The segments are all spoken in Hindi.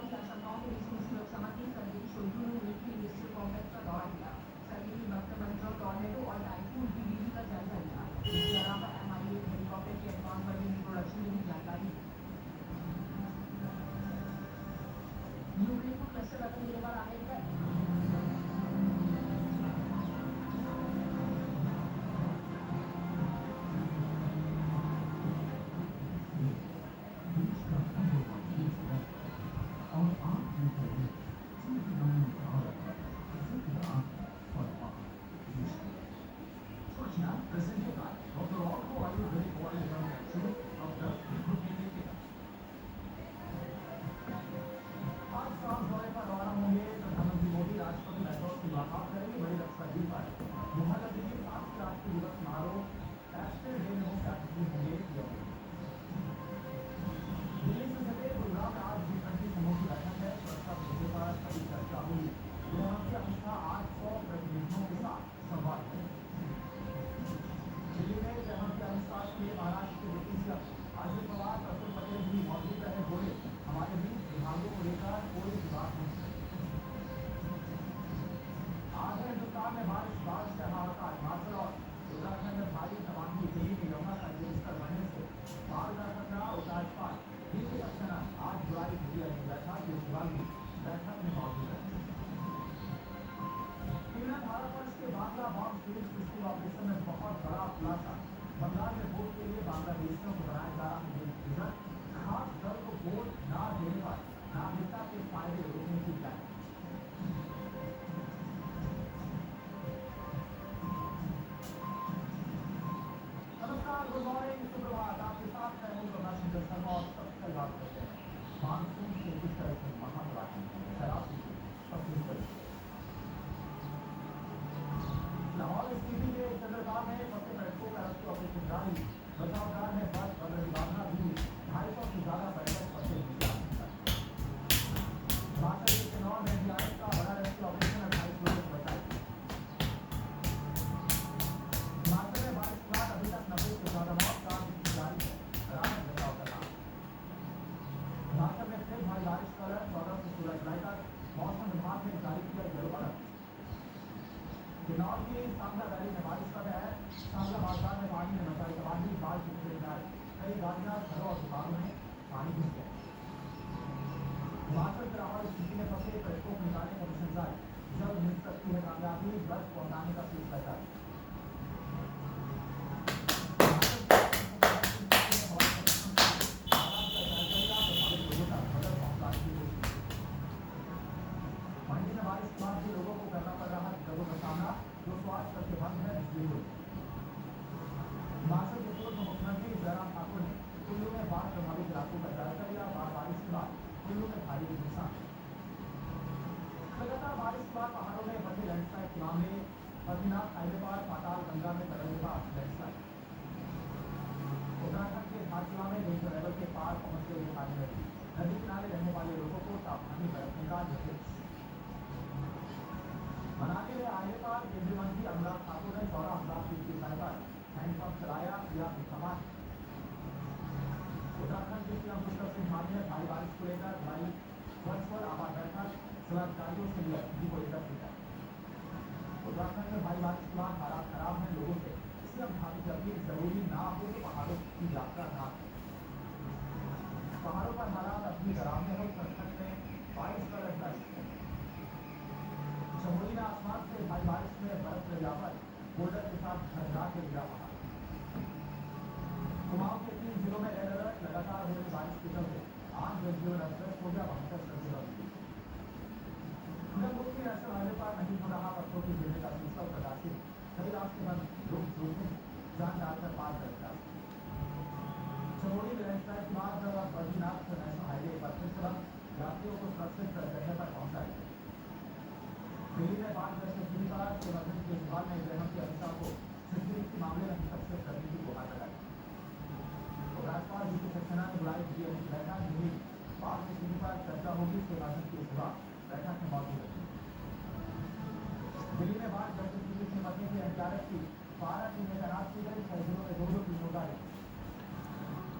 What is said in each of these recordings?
की आशंकाओं के बीच रूसी रक्षा मंत्री सर्गेई शोइगु ने मिलिट्री इंडस्ट्रियल कॉम्प्लेक्स का दौरा किया। सर्गेई बख्तर टॉर्नेडो और टाइफून पीडीडी का जायजा लिया। इसके अलावा एमआई हेलीकॉप्टर के एडवांस वर्किंग प्रोडक्शन की भी जानकारी। यूक्रेन को क्लस्टर वेपन देने वाला अमेरिका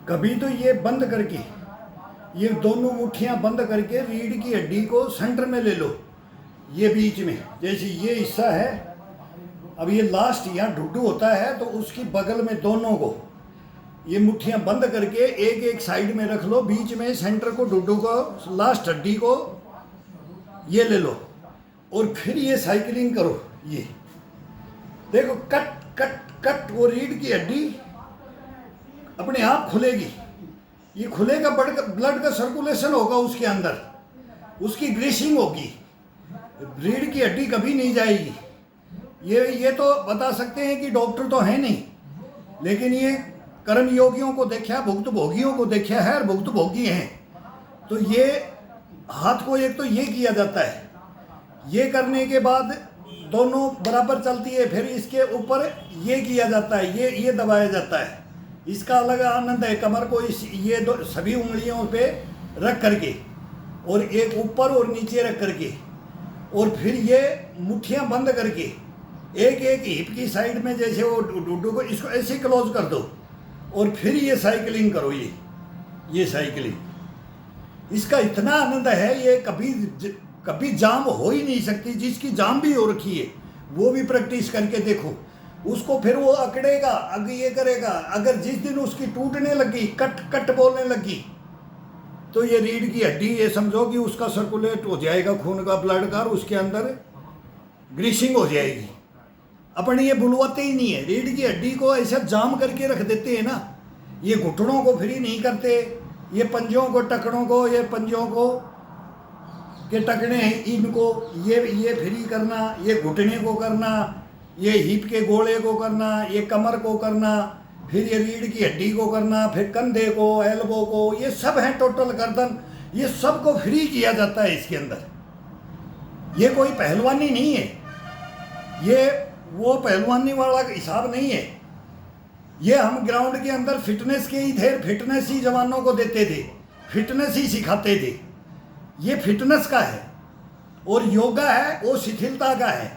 कभी तो ये बंद करके, ये दोनों मुट्ठियाँ बंद करके रीढ़ की हड्डी को सेंटर में ले लो, ये बीच में, जैसे ये हिस्सा है, अब ये लास्ट यहाँ ढुड्डू होता है तो उसकी बगल में दोनों को ये मुट्ठियाँ बंद करके एक एक साइड में रख लो, बीच में सेंटर को, ढुड्डू को, लास्ट हड्डी को ये ले लो और फिर ये साइकिलिंग करो। ये देखो कट कट कट, वो रीढ़ की हड्डी अपने आप खुलेगी, ये खुलेगा, ब्लड का सर्कुलेशन होगा उसके अंदर, उसकी ग्रीसिंग होगी, रीढ़ की हड्डी कभी नहीं जाएगी। ये तो बता सकते हैं कि डॉक्टर तो है नहीं, लेकिन ये कर्म योगियों को देखा, भुक्त भोगियों को देखा है, और भुक्त भोगी हैं। तो ये हाथ को एक तो ये किया जाता है, ये करने के बाद दोनों बराबर चलती है, फिर इसके ऊपर ये किया जाता है, ये दबाया जाता है, इसका अलग आनंद है। कमर को ये दो सभी उंगलियों पे रख करके और एक ऊपर और नीचे रख करके, और फिर ये मुट्ठियाँ बंद करके एक एक हिप की साइड में, जैसे वो डुड्डू को, इसको ऐसे क्लोज कर दो और फिर ये साइकिलिंग करो। ये साइकिलिंग, इसका इतना आनंद है, ये कभी जाम हो ही नहीं सकती। जिसकी जाम भी हो रखी है वो भी प्रैक्टिस करके देखो, उसको फिर वो अकड़ेगा, अगर ये करेगा, अगर जिस दिन उसकी टूटने लगी, कट कट बोलने लगी, तो ये रीढ़ की हड्डी, ये समझो कि उसका सर्कुलेट हो जाएगा खून का, ब्लड का, और उसके अंदर ग्रीसिंग हो जाएगी। अपन ये बुलवाते ही नहीं है, रीढ़ की हड्डी को ऐसा जाम करके रख देते हैं ना, ये घुटनों को फ्री नहीं करते, ये पंजों को, टकड़ों को, ये पंजों को के टकने हैं, इनको ये फ्री करना, ये घुटने को करना, ये हिप के गोले को करना, ये कमर को करना, फिर ये रीढ़ की हड्डी को करना, फिर कंधे को, एल्बो को, ये सब है टोटल गर्दन, ये सब को फ्री किया जाता है इसके अंदर। ये कोई पहलवानी नहीं है, ये वो पहलवानी वाला हिसाब नहीं है। ये हम ग्राउंड के अंदर फिटनेस के ही थे, फिटनेस ही जवानों को देते थे, फिटनेस ही सिखाते थे। ये फिटनेस का है, और योगा है वो शिथिलता का है।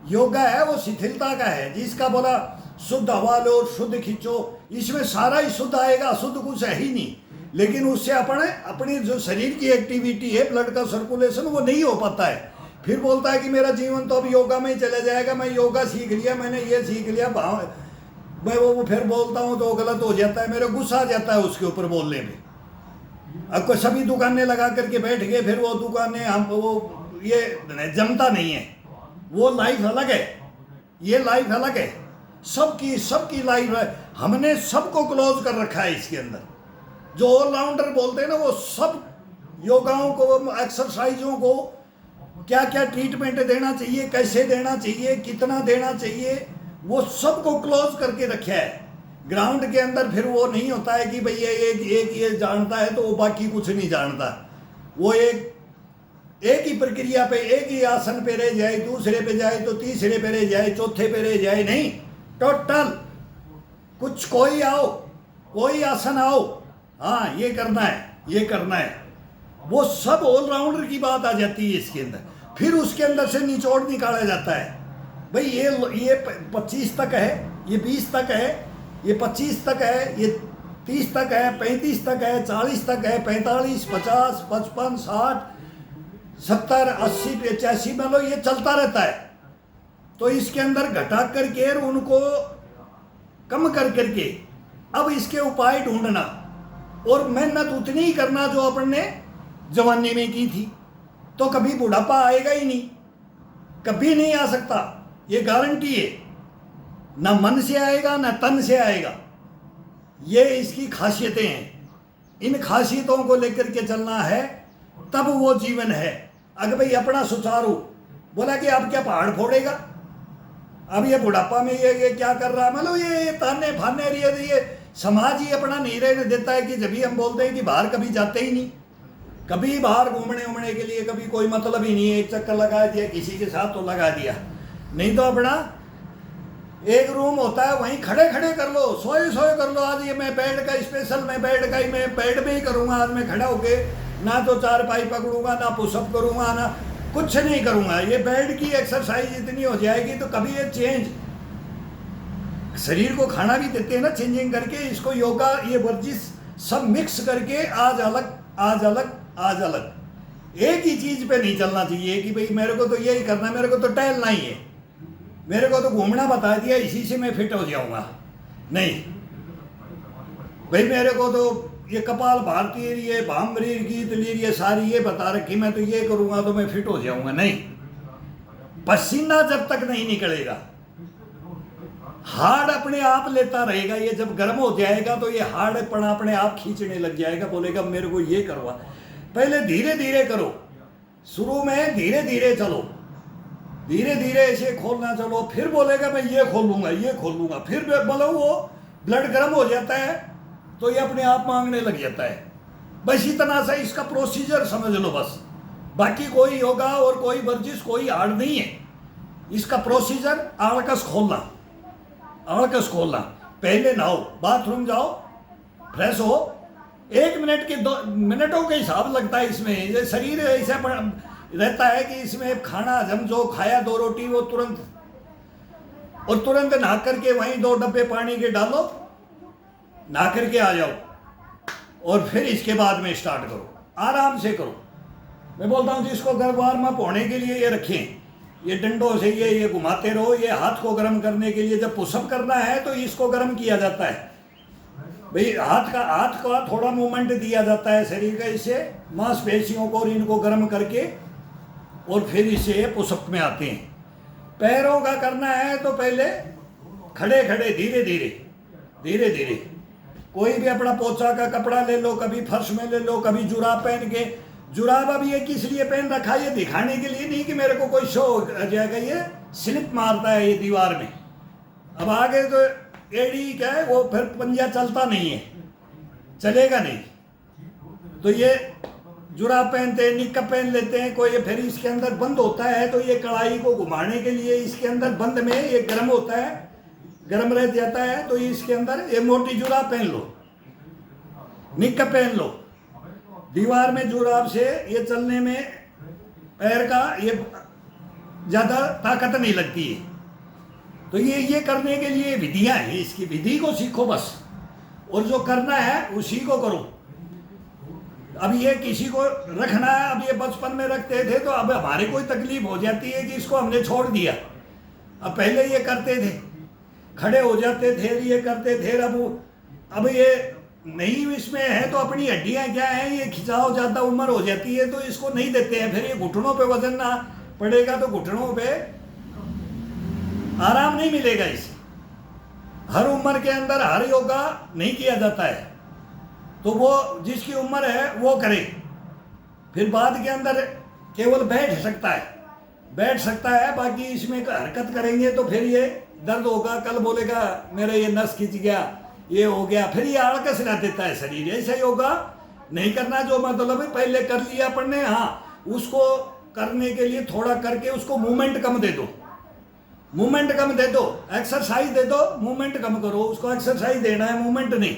योगा है वो शिथिलता का है, जिसका बोला शुद्ध हवा लो, शुद्ध खींचो, इसमें सारा ही शुद्ध आएगा, अशुद्ध कुछ है ही नहीं। लेकिन उससे अपनी जो शरीर की एक्टिविटी है, ब्लड का सर्कुलेशन, वो नहीं हो पाता है। फिर बोलता है कि मेरा जीवन तो अब योगा में ही चला जाएगा, मैं योगा सीख लिया, मैंने ये सीख लिया, मैं वो फिर बोलता हूँ तो गलत हो जाता है, मेरे गुस्सा आ जाता है उसके ऊपर बोलने में। अब कोई सभी दुकानें लगा करके बैठ गए, फिर वो दुकानें हम वो ये जमता नहीं है। वो लाइफ अलग है, ये लाइफ अलग है, सबकी लाइफ है। हमने सबको क्लोज कर रखा है इसके अंदर। जो ऑलराउंडर बोलते हैं ना, वो सब योगाओं को, एक्सरसाइजों को, क्या क्या ट्रीटमेंट देना चाहिए, कैसे देना चाहिए, कितना देना चाहिए, वो सबको क्लोज करके रखा है ग्राउंड के अंदर। फिर वो नहीं होता है कि भाई एक ये जानता है तो वो बाकी कुछ नहीं जानता। वो एक ही प्रक्रिया पे, एक ही आसन पे रह जाए, दूसरे पे जाए तो तीसरे पे रह जाए, चौथे पे रह जाए, नहीं, टोटल कुछ, कोई आओ, कोई आसन आओ, हाँ ये करना है, ये करना है, वो सब ऑलराउंडर की बात आ जाती है इसके अंदर। फिर उसके अंदर से निचोड़ निकाला जाता है, भाई ये 25 तक है, ये 20 तक है, ये 25 तक है, ये 30 तक है, 35 तक है, 40 तक है, 45, 50, 55, 60, 70, 80, 85 मान लो, ये चलता रहता है। तो इसके अंदर घटा करके उनको कम कर करके अब इसके उपाय ढूंढना और मेहनत उतनी ही करना जो अपन ने जवानी में की थी। तो कभी बुढ़ापा आएगा ही नहीं, कभी नहीं आ सकता, ये गारंटी है। ना मन से आएगा ना तन से आएगा, ये इसकी खासियतें हैं। इन खासियतों को लेकर के चलना है, तब वो जीवन है। अगर भाई अपना सुचारू बोला कि अब क्या पहाड़ फोड़ेगा, अब ये बुढ़ापा में ये क्या कर रहा है, मतलब ये ताने फाने ये समाज ही अपना नहीं रहने देता है। कि जब भी हम बोलते हैं कि बाहर कभी जाते ही नहीं, कभी बाहर घूमने के लिए कभी कोई मतलब ही नहीं है। एक चक्कर लगा दिया किसी के साथ तो लगा दिया, नहीं तो अपना एक रूम होता है वहीं खड़े खड़े कर लो, सोए कर लो। आज ये मैं बेड का स्पेशल, मैं बेड का ही, मैं बेड में ही करूँगा आज, मैं खड़ा होके ना तो चारपाई पकड़ूंगा, ना पुशअप करूँगा, ना कुछ नहीं करूँगा। ये बेड की एक्सरसाइज इतनी हो जाएगी तो कभी ये चेंज शरीर को खाना भी देते हैं ना चेंजिंग करके, इसको योगा ये वर्जिश सब मिक्स करके आज अलग आज अलग आज अलग। एक ही चीज पे नहीं चलना चाहिए कि भाई मेरे को तो यही करना है, मेरे को तो टहलना ही है, मेरे को तो घूमना बता दिया इसी से मैं फिट हो जाऊंगा। नहीं भाई, मेरे को तो ये कपाल भारती ये भामरीर गीत लीर ये सारी ये बता रखी, मैं तो ये करूंगा तो मैं फिट हो जाऊंगा। नहीं, पसीना जब तक नहीं निकलेगा हार्ड अपने आप लेता रहेगा, ये जब गर्म हो जाएगा तो ये हार्डपना अपने आप खींचने लग जाएगा, बोलेगा मेरे को ये करवा। पहले धीरे धीरे करो, शुरू में धीरे धीरे चलो, धीरे धीरे ऐसे खोलना चलो, फिर बोलेगा मैं ये खोलूंगा ये खोलूंगा, फिर बोलो वो ब्लड गर्म हो जाता है तो ये अपने आप मांगने लग जाता है। बस इतना सा इसका प्रोसीजर समझ लो बस, बाकी कोई योगा और कोई वर्जिश कोई हार्ड नहीं है। इसका प्रोसीजर आड़कस खोलना, आड़कस खोलना। पहले नहाओ, बाथरूम जाओ, फ्रेश हो, 1 मिनट के 2 मिनटों के हिसाब लगता है इसमें। ये शरीर ऐसा रहता है कि इसमें खाना हजम जो खाया 2 रोटी वो तुरंत, और तुरंत नहा करके वहीं 2 डब्बे पानी के डालो, नहा करके आ जाओ, और फिर इसके बाद में स्टार्ट करो, आराम से करो। मैं बोलता हूँ जिसको घर वार्म अप होने के लिए ये रखें, ये डंडों से ये घुमाते रहो। ये हाथ को गर्म करने के लिए जब पुशअप करना है तो इसको गर्म किया जाता है भाई, हाथ का थोड़ा मूवमेंट दिया जाता है शरीर का, इससे मांसपेशियों को और इनको गर्म करके, और फिर इससे पुशअप में आते हैं। पैरों का करना है तो पहले खड़े खड़े धीरे धीरे धीरे धीरे, कोई भी अपना पोछा का कपड़ा ले लो, कभी फर्श में ले लो, कभी जुराब पहन के। जुराब अब ये किस लिए पहन रखा है, ये दिखाने के लिए नहीं कि मेरे को कोई शो हो जाएगा, ये स्लिप मारता है ये दीवार में। अब आगे तो एड़ी क्या है वो फिर पंजा चलता नहीं है, चलेगा नहीं, तो ये जुराब पहनते हैं, निक्कर पहन लेते हैं कोई। फिर इसके अंदर बंद होता है तो ये कढ़ाई को घुमाने के लिए इसके अंदर बंद में ये गर्म होता है, गर्म रह जाता है, तो इसके अंदर ये मोटी जुराब पहन लो, निक्कर पहन लो। दीवार में जुराब से ये चलने में पैर का ये ज़्यादा ताकत नहीं लगती है, तो ये करने के लिए विधियां हैं, इसकी विधि को सीखो बस, और जो करना है उसी को करो। अब ये किसी को रखना है, अब ये बचपन में रखते थे तो अब हमारे कोई तकलीफ हो जाती है कि इसको हमने छोड़ दिया। अब पहले ये करते थे, खड़े हो जाते थे, ये करते थे। अब ये नहीं इसमें है तो अपनी हड्डियां क्या है, ये खिंचाव ज़्यादा उम्र हो जाती है तो इसको नहीं देते हैं। फिर ये घुटनों पे वजन ना पड़ेगा तो घुटनों पे आराम नहीं मिलेगा। इसे हर उम्र के अंदर हर योगा नहीं किया जाता है, तो वो जिसकी उम्र है वो करे। फिर बाद के अंदर केवल बैठ सकता है, बाकी इसमें हरकत करेंगे तो फिर ये दर्द होगा, कल बोलेगा मेरा ये नस खिंच गया, ये हो गया, फिर ये आड़कस ला देता है शरीर। ऐसा योगा नहीं करना, जो मतलब है पहले कर लिया अपन ने, हाँ उसको करने के लिए थोड़ा करके उसको मूवमेंट कम दे दो, मूवमेंट कम दे दो, एक्सरसाइज दे दो, मूवमेंट कम करो। उसको एक्सरसाइज देना है, मूवमेंट नहीं।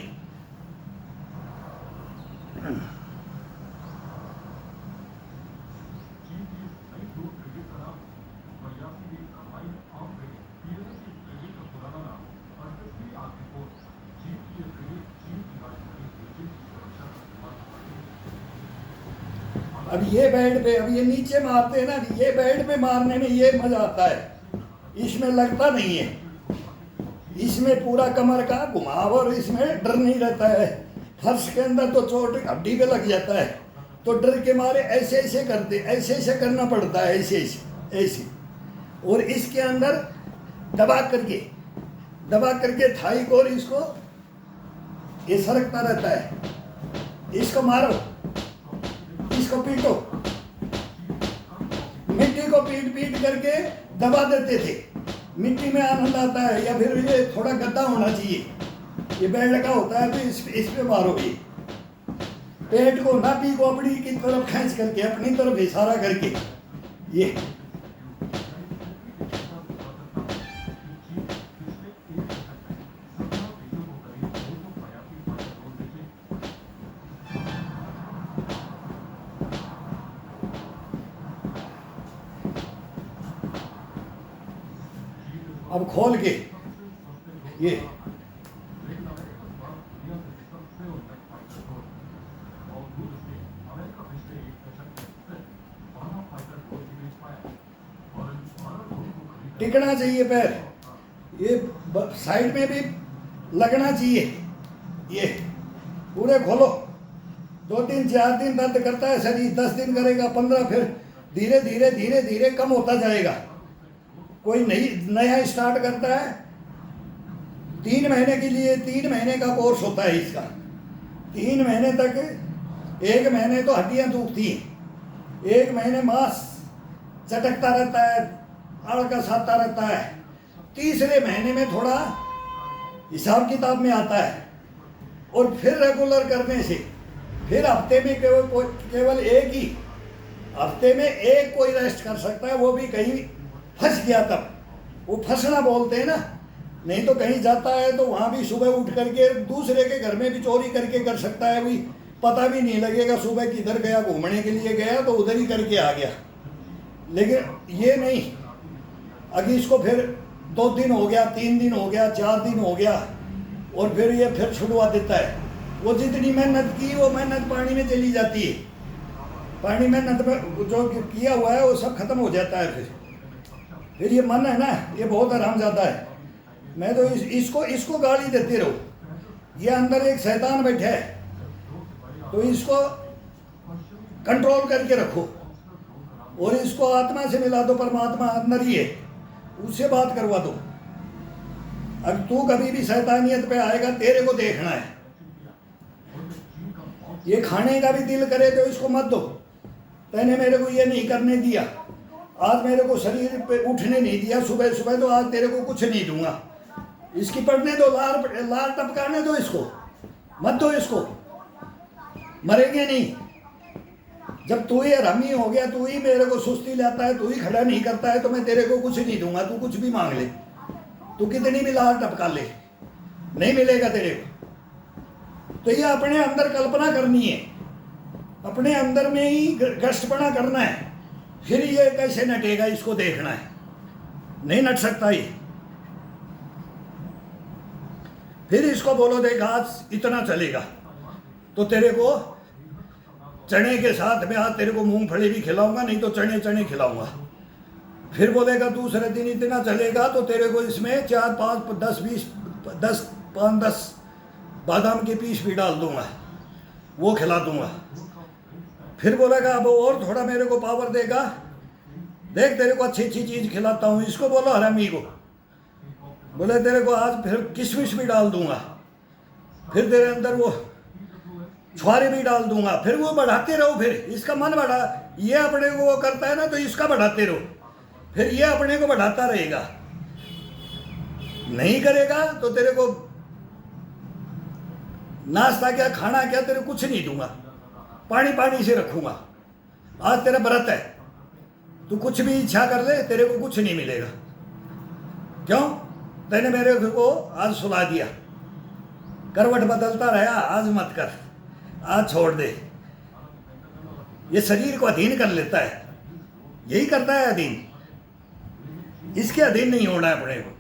अब ये बेड पे, अब ये नीचे मारते हैं ना, ये बेड पे मारने में ये मजा आता है, इसमें लगता नहीं है, इसमें पूरा कमर का घुमाव और इसमें डर नहीं रहता है। फर्श के अंदर तो चोट हड्डी पे लग जाता है, तो डर के मारे ऐसे ऐसे करते, ऐसे ऐसे करना पड़ता है, ऐसे ऐसे ऐसे। और इसके अंदर दबा करके थाई को और इसको ये सरकता रहता है। इसको मारो, इसको पीटो, मिट्टी को पीट करके दबा देते थे, मिट्टी में आनंद आता है। या फिर ये थोड़ा गद्दा होना चाहिए, ये बेड लगा होता है तो इस पे मारोगे, पेट को नाभि को अपनी की तरफ खींच करके, अपनी तरफ इशारा करके, ये अब खोल के ये टिकना चाहिए पैर, ये साइड में भी लगना चाहिए। ये पूरे खोलो। 2-3-4 दिन दर्द करता है शरीर, 10 दिन करेगा, 15, फिर धीरे धीरे धीरे धीरे कम होता जाएगा। कोई नया स्टार्ट करता है 3 महीने के लिए, 3 महीने का कोर्स होता है इसका। 3 महीने तक, 1 महीने तो हड्डियां दुखती हैं, 1 महीने मांस चटकता रहता है, अड़का साता रहता है। तीसरे महीने में थोड़ा हिसाब किताब में आता है, और फिर रेगुलर करने से फिर हफ्ते में केवल एक ही हफ्ते में एक कोई रेस्ट कर सकता है, वो भी कहीं फंस गया तब। वो फंसना बोलते हैं ना, नहीं तो कहीं जाता है तो वहाँ भी सुबह उठ करके दूसरे के घर में भी चोरी करके कर सकता है, कोई पता भी नहीं लगेगा सुबह किधर गया, घूमने के लिए गया तो उधर ही करके आ गया। लेकिन ये नहीं, अगर इसको फिर 2 दिन हो गया, 3 दिन हो गया, 4 दिन हो गया, और फिर ये फिर छुड़वा देता है। वो जितनी मेहनत की वो मेहनत पानी में चली जाती है। पानी मेहनत में जो किया हुआ है वो सब खत्म हो जाता है। फिर ये मन है ना, ये बहुत हरामजादा है। मैं तो इसको गाली देते रहो। ये अंदर एक शैतान बैठा है, तो इसको कंट्रोल करके रखो, और इसको आत्मा से मिला दो। परमात्मा अंदर ही है, उससे बात करवा दो। अब तू कभी भी शैतानियत पे आएगा, तेरे को देखना है। ये खाने का भी दिल करे तो इसको मत दो। तैने मेरे को ये नहीं करने दिया, आज मेरे को शरीर पे उठने नहीं दिया सुबह सुबह, तो आज तेरे को कुछ नहीं दूंगा। इसकी पढ़ने दो, लार टपकाने दो, इसको मत दो, इसको मरेंगे नहीं। जब तू ही हरामी हो गया, तू ही मेरे को सुस्ती लाता है, तू ही खड़ा नहीं करता है, तो मैं तेरे को कुछ नहीं दूंगा। तू कुछ भी मांग ले, तू कितनी भी लार टपका ले, नहीं मिलेगा तेरे को। तो ये अपने अंदर कल्पना करनी है, अपने अंदर में ही गश्तपना करना है। फिर ये कैसे नटेगा, इसको देखना है। नहीं नट सकता ये। फिर इसको बोलो, देख आज इतना चलेगा तो तेरे को चने के साथ में आज तेरे को मूंगफली भी खिलाऊंगा, नहीं तो चने चने खिलाऊंगा। फिर बोलेगा दूसरे दिन इतना चलेगा तो तेरे को इसमें 4, 5, 10, 20, 10 बादाम के पीस भी डाल दूंगा, वो खिला दूंगा। फिर बोलेगा अब और थोड़ा मेरे को पावर देगा, देख तेरे को अच्छी अच्छी चीज़ खिलाता हूँ। इसको बोलो हरामी को, बोले तेरे को आज फिर किशमिश भी डाल दूंगा, फिर तेरे अंदर वो छुआरे भी डाल दूंगा। फिर वो बढ़ाते रहो, फिर इसका मन बढ़ा। ये अपने को वो करता है ना, तो इसका बढ़ाते रहो, फिर ये अपने को बढ़ाता रहेगा। नहीं करेगा तो तेरे को नाश्ता क्या, खाना क्या, तेरे को कुछ नहीं दूंगा, पानी पानी से रखूंगा। आज तेरा व्रत है, तू कुछ भी इच्छा कर ले, तेरे को कुछ नहीं मिलेगा। क्यों? तैने मेरे को आज सुला दिया, करवट बदलता रहा, आज मत कर, आज छोड़ दे। ये शरीर को अधीन कर लेता है, यही करता है अधीन। इसके अधीन नहीं होना है अपने को।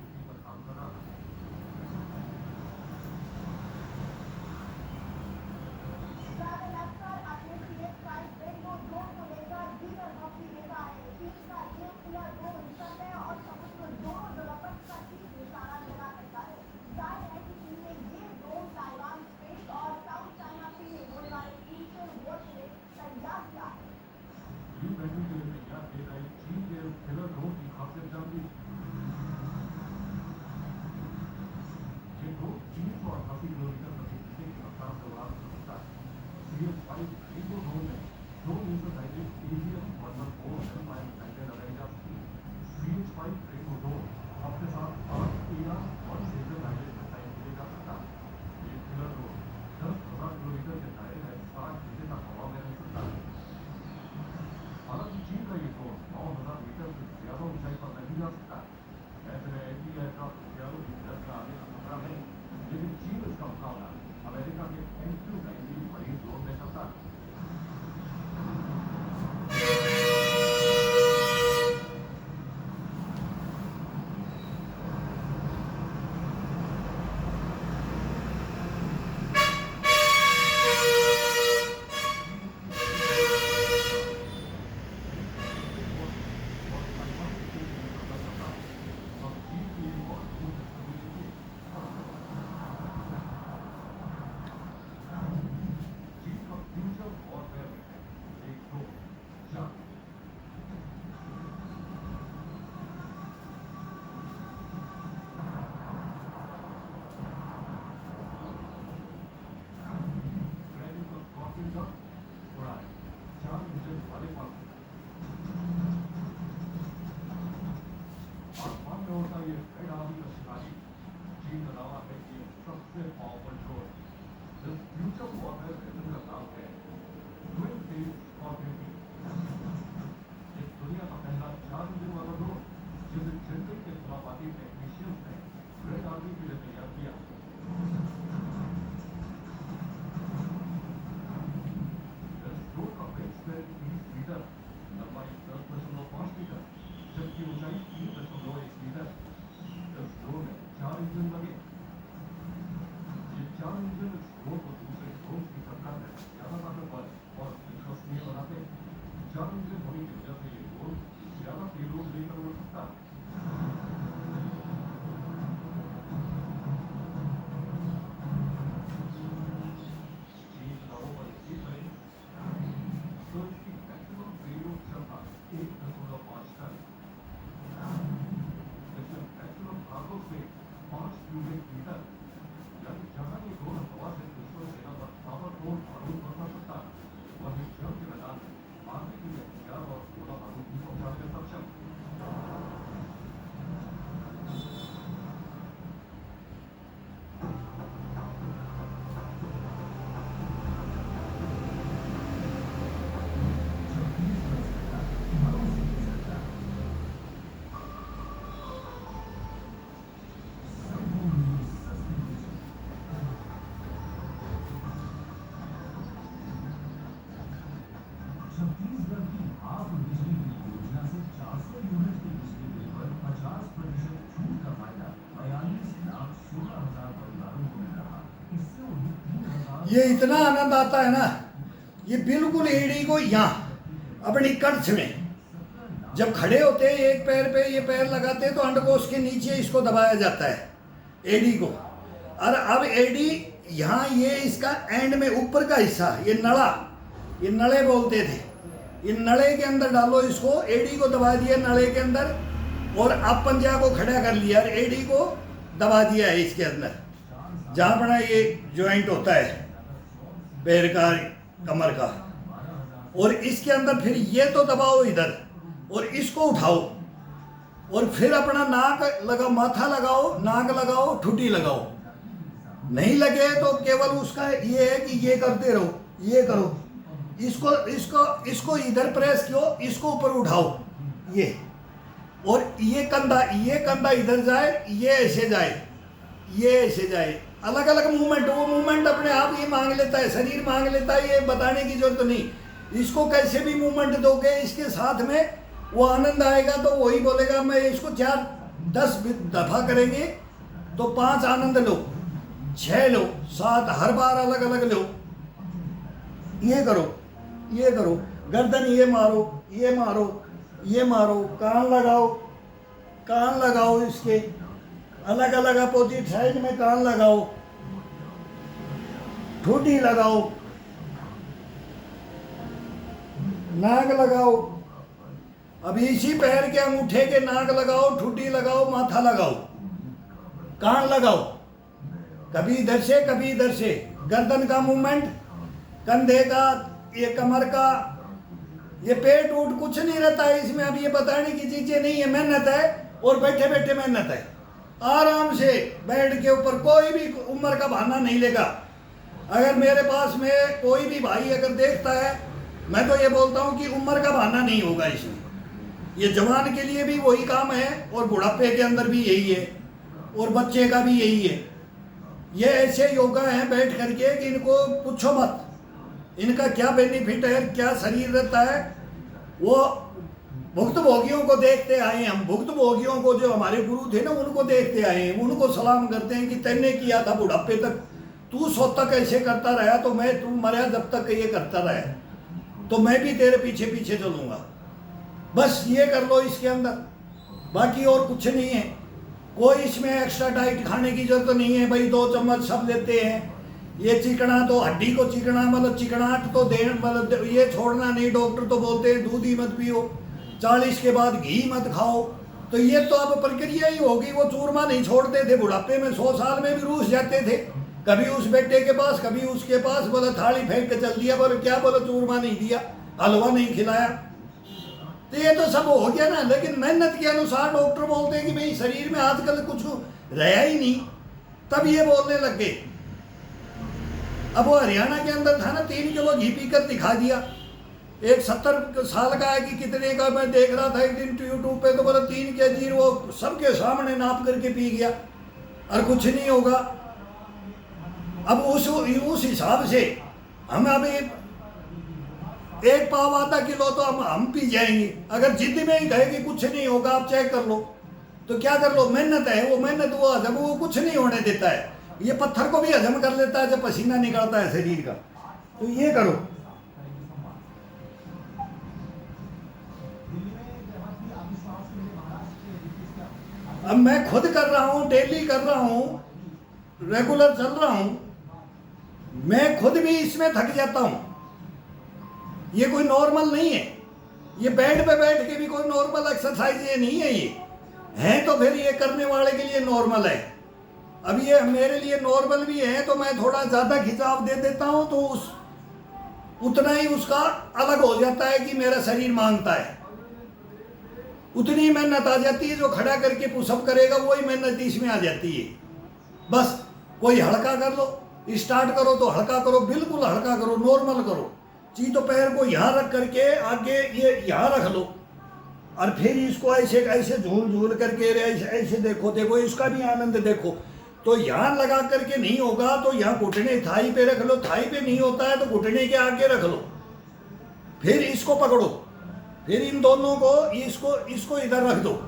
करोड़ का ये एडावी का शिकारी चीन का दावा है कि ये सबसे पावरफुल ड्रोन जिस फ्यूचर वॉरफेयर वेपन का नाम है ट्विन फेज स्कॉर्पियन। ये दुनिया का पहला 4 इंजन वाला ड्रोन जिसे चंद्र के खुलापाती टेक्नीशियंस ने रेड आर्मी के लिए तैयार किया। इस ड्रोन का विंग स्पैन 30 मीटर, लंबाई 10.5 मीटर जबकि ऊंचाई 3.1 मीटर। इस ड्रोन में 4 इंजन लगे। ये 4 इंजन इस ड्रोन को दूसरे ड्रोन की टक्कर में ज्यादा ताकतवर और विश्वसनीय बनाते हैं। 4 इंजन होने की वजह से ये ड्रोन ज्यादा पेलोड लेकर उड़ सकता है। चीन दावों पर ये करें तो इसकी मैक्सिमम पेलोड क्षमता 1.5 टन। इसमें maximum cargo space 5 cubic metre, यानी जहां ये ड्रोन हवा से दुश्मन सेना पर ताबड़तोड़ बारूद बरसा सकता है, वहीं जंग के मैदान में आगे के लिए हथियार और गोला बारूद भी पहुंचाने में सक्षम। छत्तीसगढ़ की आप बिजली बिल योजना से 400 यूनिट के बिजली बिल पर 50% छूट का फायदा 42,16,000 परिवारों को मिल रहा। इससे उन्हें 3,000 ये इतना आनंद आता है ना, ये बिल्कुल एड़ी को यहाँ अपनी कड़छ में जब खड़े होते हैं एक पैर पे ये पैर लगाते हैं तो अंडकोश के नीचे इसको दबाया जाता है एड़ी को। और अब एड़ी यहाँ ये इसका एंड में ऊपर का हिस्सा ये नड़ा, ये नड़े बोलते थे, ये नड़े के अंदर डालो इसको, एड़ी को दबा दिया नड़े के अंदर और अब पंजा को खड़ा कर लिया और एड़ी को दबा दिया है इसके अंदर जहाँ बड़ा ये जॉइंट होता है पैर का कमर का। और इसके अंदर फिर ये तो दबाओ इधर और इसको उठाओ और फिर अपना नाक लगाओ, माथा लगाओ, नाक लगाओ, ठुटी लगाओ। नहीं लगे तो केवल उसका ये है कि ये करते रहो, ये करो, इसको इसको इसको इधर प्रेस करो, इसको ऊपर उठाओ ये, और ये कंधा इधर जाए, ये ऐसे जाए, ये ऐसे जाए, अलग अलग मूवमेंट। वो मूवमेंट अपने आप ही मांग लेता है, शरीर मांग लेता है, ये बताने की जरूरत नहीं। इसको कैसे भी मूवमेंट दोगे इसके साथ में वो आनंद आएगा। तो वही बोलेगा मैं इसको 4-10 दफा करेंगे तो 5 आनंद लो, 6 लो, 7, हर बार अलग अलग लो। ये करो, ये करो, गर्दन ये मारो, ये मारो, ये मारो, कान लगाओ, कान लगाओ, इसके अलग अलग अपोजिट साइड में कान लगाओ, ठोडी लगाओ, नाक लगाओ। अब इसी पैर के अंगूठे के नाक लगाओ, ठुड्डी लगाओ, माथा लगाओ, कान लगाओ, कभी इधर से कभी इधर से। गर्दन का मूवमेंट, कंधे का, ये कमर का, ये पेट उठ कुछ नहीं रहता है इसमें। अब ये बताने की चीजें नहीं है, मेहनत है और बैठे बैठे मेहनत है। आराम से बेड के ऊपर कोई भी उम्र का बहाना नहीं लेगा। अगर मेरे पास में कोई भी भाई अगर देखता है, मैं तो ये बोलता हूँ कि उम्र का बहाना नहीं होगा इसमें। ये जवान के लिए भी वही काम है और बुढ़ापे के अंदर भी यही है और बच्चे का भी यही है। ये ऐसे योगा हैं बैठ करके कि इनको पूछो मत, इनका क्या बेनिफिट है, क्या शरीर रहता है। वो भुक्तभोगियों को देखते आए हम, भुक्तभोगियों को जो हमारे गुरु थे ना उनको देखते आए हैं, उनको सलाम करते हैं कि तैने किया था बुढ़ापे तक, तू सो तक ऐसे करता रहा तो मैं, तू मरा जब तक ये करता रहा तो मैं भी तेरे पीछे पीछे चलूँगा। बस ये कर लो इसके अंदर, बाकी और कुछ नहीं है। कोई इसमें एक्स्ट्रा डाइट खाने की जरूरत नहीं है। भाई 2 चम्मच सब लेते हैं, ये चिकना तो हड्डी को चिकना, मतलब चिकनाहट तो दे, मतलब ये छोड़ना नहीं। डॉक्टर तो बोलते हैं दूध ही मत पियो, 40 के बाद घी मत खाओ। तो ये तो अब प्रक्रिया ही होगी। वो चूरमा नहीं छोड़ते थे बुढ़ापे में, 100 साल में भी रूस जाते थे, कभी उस बेटे के पास कभी उसके पास, बोला थाली फेंक के चल दिया, बोले क्या, बोला चूरमा नहीं दिया, हलवा नहीं खिलाया। तो ये तो सब हो गया ना, लेकिन मेहनत के अनुसार डॉक्टर बोलते हैं कि भाई शरीर में आजकल कुछ रहा ही नहीं, तब ये बोलने लग गए। अब वो हरियाणा के अंदर था ना, 3 किलो घी पीकर दिखा दिया। एक 70 साल का है कि कितने का, मैं देख रहा था एक दिन यूट्यूब पे, तो बोला 3 केजी वो सबके सामने नाप करके पी गया और कुछ नहीं होगा। अब उस हिसाब से हम अभी 1 पाव आधा किलो तो हम पी जाएंगे। अगर जिद्द में ही कहे कि कुछ नहीं होगा, आप चेक कर लो, तो क्या कर लो, मेहनत है, वो मेहनत वो हजम वो कुछ नहीं होने देता है। ये पत्थर को भी हजम कर लेता है जब पसीना निकलता है शरीर का। तो ये करो। अब मैं खुद कर रहा हूँ, डेली कर रहा हूँ, रेगुलर चल रहा हूँ, मैं खुद भी इसमें थक जाता हूँ। ये कोई नॉर्मल नहीं है, ये बेड पे बैठ के भी कोई नॉर्मल एक्सरसाइज ये नहीं है। ये है तो फिर ये करने वाले के लिए नॉर्मल है। अब ये मेरे लिए नॉर्मल भी है, तो मैं थोड़ा ज़्यादा खिंचाव दे देता हूँ, तो उतना ही उसका अलग हो जाता है कि मेरा शरीर मांगता है। उतनी मेहनत आ जाती है, जो खड़ा करके पुशअप करेगा वही मेहनत इसमें आ जाती है। बस कोई हल्का कर लो, स्टार्ट करो तो हल्का करो, बिल्कुल हल्का करो, नॉर्मल करो। तो पैर को यहाँ रख करके आगे ये यहाँ रख लो, और फिर इसको ऐसे ऐसे झूल झूल करके ऐसे ऐसे देखो, इसका भी आनंद देखो। तो यहाँ लगा करके नहीं होगा तो यहाँ घुटने थाई पे रख लो, थाई पे नहीं होता है तो घुटने के आगे रख लो, फिर इसको पकड़ो, फिर इन दोनों को इसको इधर रख दो।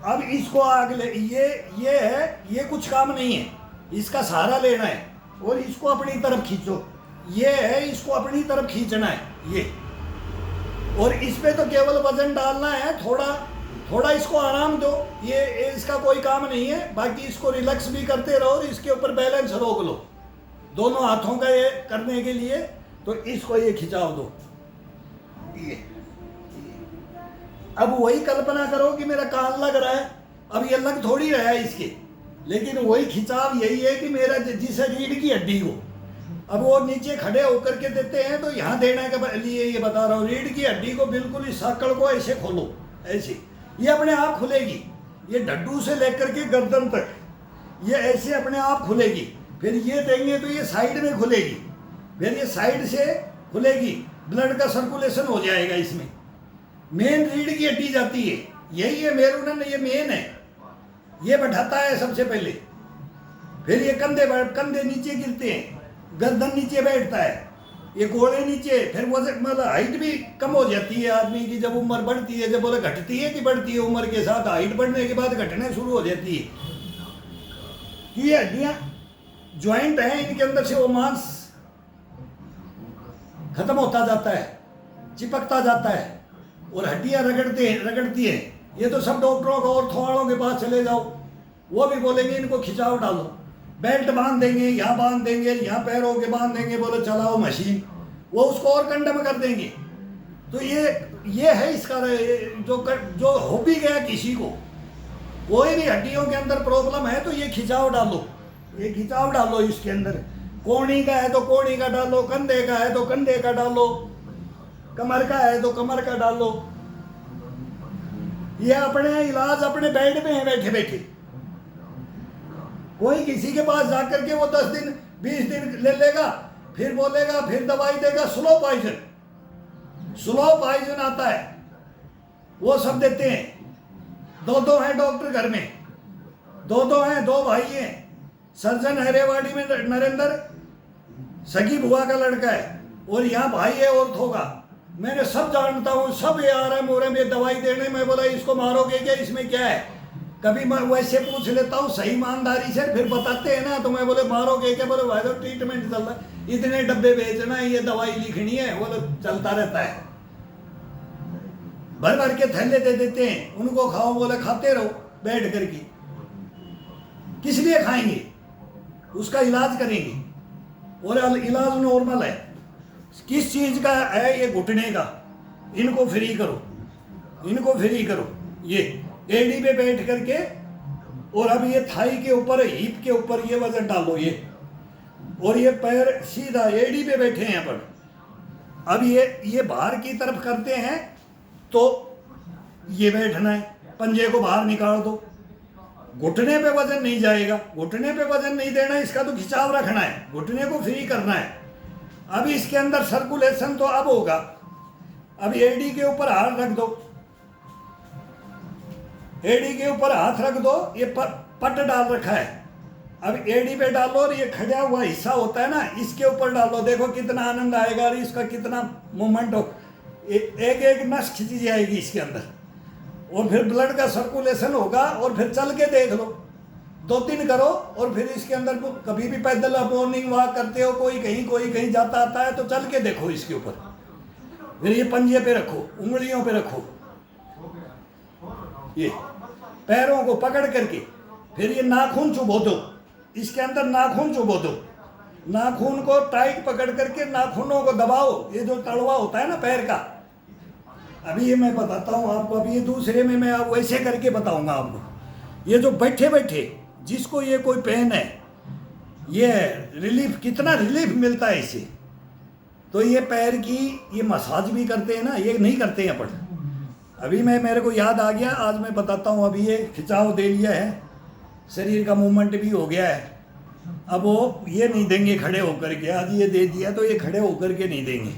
अब इसको आगे ले, ये है, ये कुछ काम नहीं है, इसका सहारा लेना है और इसको अपनी तरफ खींचो। ये है, इसको अपनी तरफ खींचना है ये, और इस पे तो केवल वजन डालना है, थोड़ा इसको आराम दो। ये इसका कोई काम नहीं है, बाकी इसको रिलैक्स भी करते रहो और इसके ऊपर बैलेंस रोक लो दोनों हाथों का ये करने के लिए। तो इसको ये खिंचाव दो, ये। अब वही कल्पना करो कि मेरा कान लग रहा है, अब ये लग थोड़ी रहा है इसके, लेकिन वही खिंचाव यही है कि मेरा जिसे रीढ़ की हड्डी हो, अब वो नीचे खड़े होकर के देते हैं तो यहाँ देने के लिए ये बता रहा हूँ। रीढ़ की हड्डी को बिल्कुल इस साकड़ को ऐसे खोलो, ऐसे, ये अपने आप खुलेगी। ये डड्डू से लेकर के गर्दन तक ये ऐसे अपने आप खुलेगी। फिर ये देंगे तो ये साइड में खुलेगी, फिर ये साइड से खुलेगी, ब्लड का सर्कुलेशन हो जाएगा इसमें। मेन रीढ़ की हड्डी जाती है, यही है मेरुदंड, ये मेन है, ये बैठाता है सबसे पहले। फिर ये कंधे नीचे गिरते हैं, गर्दन नीचे बैठता है, ये घोड़े नीचे। फिर मतलब हाइट भी कम हो जाती है आदमी की जब उम्र बढ़ती है, जब बोले घटती है कि बढ़ती है उम्र के साथ, हाइट बढ़ने के बाद घटने शुरू हो जाती है। ये हड्डियाँ ज्वाइंट हैं, इनके अंदर से वो मांस खत्म होता जाता है, चिपकता जाता है और हड्डियाँ रगड़ती हैं। ये तो सब डॉक्टरों को, ऑर्थो वालों के पास चले जाओ, वो भी बोलेंगे इनको खिंचाव डालो, बेल्ट बांध देंगे, यहाँ बांध देंगे, यहाँ पैरों के बांध देंगे, बोले चलाओ मशीन, वो उसको और कंडम कर देंगे। तो ये है इसका जो हो भी गया किसी को, कोई भी हड्डियों के अंदर प्रॉब्लम है तो ये खिंचाव डालो, ये खिंचाव डालो इसके अंदर। कोहनी का है तो कोहनी का डालो, कंधे का है तो कंधे का डालो, कमर का है तो कमर का डालो। ये अपने इलाज अपने बेड में है बैठे बैठे। कोई किसी के पास जाकर के वो 10 दिन 20 दिन ले लेगा, फिर बोलेगा, फिर दवाई देगा, स्लो पॉइजन आता है, वो सब देते हैं। 2 हैं डॉक्टर घर में, 2 हैं, 2 भाई हैं। सर्जन है रेवाड़ी में नरेंद्र, सगी बुआ का लड़का है, और यहाँ भाई है ऑर्थो का। मैंने सब जानता हूँ, सब ये आराम हो रहे हैं दवाई देने। मैं बोला इसको मारोगे क्या, इसमें क्या है? कभी मैं वैसे पूछ लेता हूँ सही ईमानदारी से, फिर बताते हैं ना, तो मैं बोले मारोगे क्या? बोले भाई तो ट्रीटमेंट चल रहा है, इतने डब्बे बेचना है, ये दवाई लिखनी है, बोले चलता रहता है। भर भर के थैले दे देते हैं, उनको खाओ, बोले खाते रहो बैठ करके। किस लिए खाएंगे? उसका इलाज करेंगे, और इलाज नॉर्मल है। किस चीज का है? ये घुटने का। इनको फ्री करो, इनको फ्री करो। ये एडी पे बैठ करके, और अब ये थाई के ऊपर, हिप के ऊपर ये वजन डालो ये, और ये पैर सीधा एडी पे बैठे हैं अपन। अब ये बाहर की तरफ करते हैं तो ये बैठना है, पंजे को बाहर निकाल दो, घुटने पे वजन नहीं जाएगा, घुटने पे वजन नहीं देना, इसका तो खिंचाव रखना है, घुटने को फ्री करना है। अब इसके अंदर सर्कुलेशन तो अब होगा। अब एडी के ऊपर हाथ रख दो, एडी के ऊपर हाथ रख दो, ये पट डाल रखा है। अब एडी पे डालो और ये खड़ा हुआ हिस्सा होता है ना, इसके ऊपर डालो, देखो कितना आनंद आएगा और इसका कितना मूवमेंट हो, एक एक नस खिंची जाएगी इसके अंदर, और फिर ब्लड का सर्कुलेशन होगा। और फिर चल के देख लो, 2-3 करो, और फिर इसके अंदर कभी भी पैदल आप मॉर्निंग वॉक करते हो, कोई कहीं जाता आता है तो चल के देखो इसके ऊपर। फिर ये पंजे पे रखो, उंगलियों पे रखो, ये पैरों को पकड़ करके, फिर ये नाखून चुभो दो, इसके अंदर नाखून चुभो दो, नाखून को टाइट पकड़ करके नाखूनों को दबाओ। ये जो तलवा होता है ना पैर का, अभी ये मैं बताता हूँ आपको, अभी ये दूसरे में मैं आप वैसे करके बताऊंगा आपको। ये जो बैठे बैठे जिसको ये कोई पेन है, ये रिलीफ, कितना रिलीफ मिलता है इससे। तो ये पैर की ये मसाज भी करते हैं ना, ये नहीं करते हैं अपन। अभी मेरे को याद आ गया, आज मैं बताता हूँ। अभी ये खिंचाव दे लिया है, शरीर का मूवमेंट भी हो गया है। अब वो ये नहीं देंगे खड़े होकर के, आज ये दे दिया तो ये खड़े होकर के नहीं देंगे।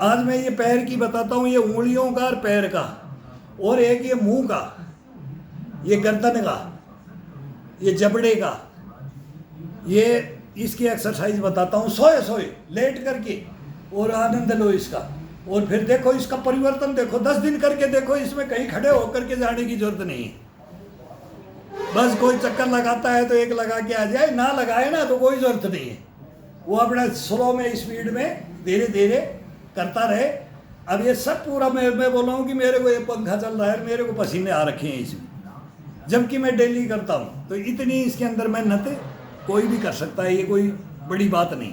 आज मैं ये पैर की बताता हूँ, ये उंगलियों का और पैर का, और एक ये मुंह का, ये गर्दन का, ये जबड़े का, ये इसकी एक्सरसाइज बताता हूँ। सोए लेट करके और आनंद लो इसका। और फिर देखो इसका परिवर्तन, देखो 10 दिन करके देखो, इसमें कहीं खड़े होकर के जाने की जरूरत नहीं है। बस कोई चक्कर लगाता है तो एक लगा के आ जाए, ना लगाए ना तो कोई जरूरत नहीं है। वो अपना स्लो में, स्पीड में, धीरे धीरे करता रहे। अब ये सब पूरा मैं बोल रहा हूँ कि मेरे को ये पंखा चल रहा है, मेरे को पसीने आ रखे हैं इसमें, जबकि मैं डेली करता हूँ। तो इतनी इसके अंदर मेहनत कोई भी कर सकता है, ये कोई बड़ी बात नहीं।